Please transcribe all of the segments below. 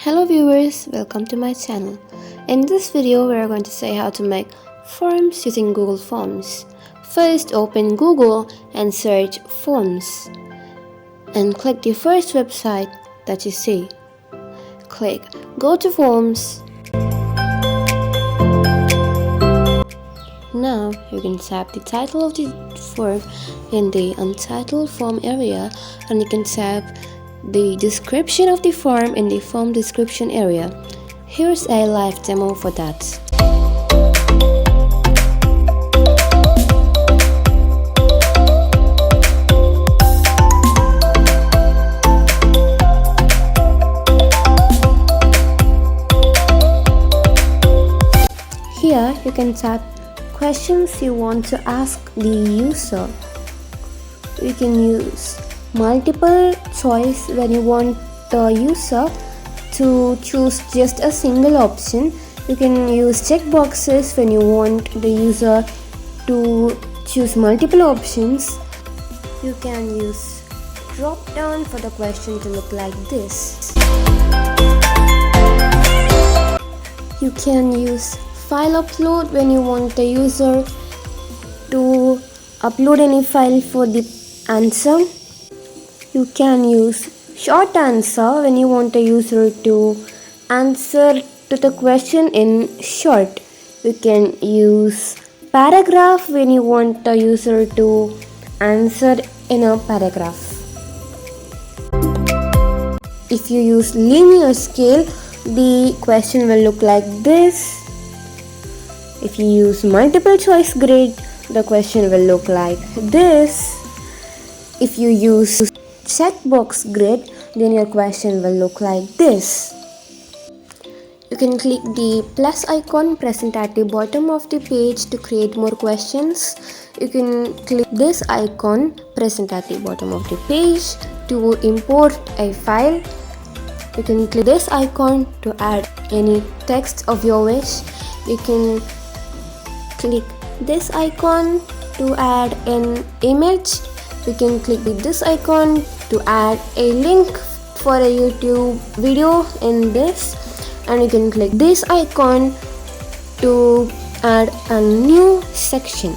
Hello viewers, welcome to my channel. In this video we are going to say how to make forms using Google Forms. First open Google and search forms and click the first website that you see. Click go to forms. Now you can type the title of the form in the untitled form area, and you can type the description of the form in the form description area. Here's a live demo for that. Here you can type questions you want to ask the user. You can use multiple choice when you want the user to choose just a single option. You can use checkboxes when you want the user to choose multiple options. You can use drop down for the question to look like this. You can use file upload when you want the user to upload any file for the answer. You can use short answer when you want the user to answer to the question in short. You can use paragraph when you want the user to answer in a paragraph. If you use linear scale, the question will look like this. If you use multiple choice grid, the question will look like this. If you use checkbox grid, then your question will look like this. You can click the plus icon present at the bottom of the page to create more questions. You can click this icon present at the bottom of the page to import a file. You can click this icon to add any text of your wish. You can click this icon to add an image. You can click this icon to add a link for a YouTube video in this, and you can click this icon to add a new section.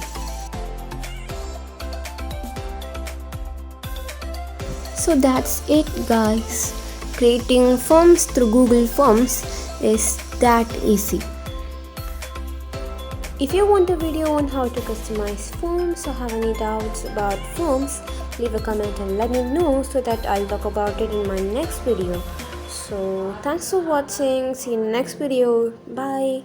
So that's it guys. Creating forms through Google Forms is that easy. If you want a video on how to customize forms or have any doubts about forms, leave a comment and let me know so that I'll talk about it in my next video. So thanks for watching. See you in the next video. Bye.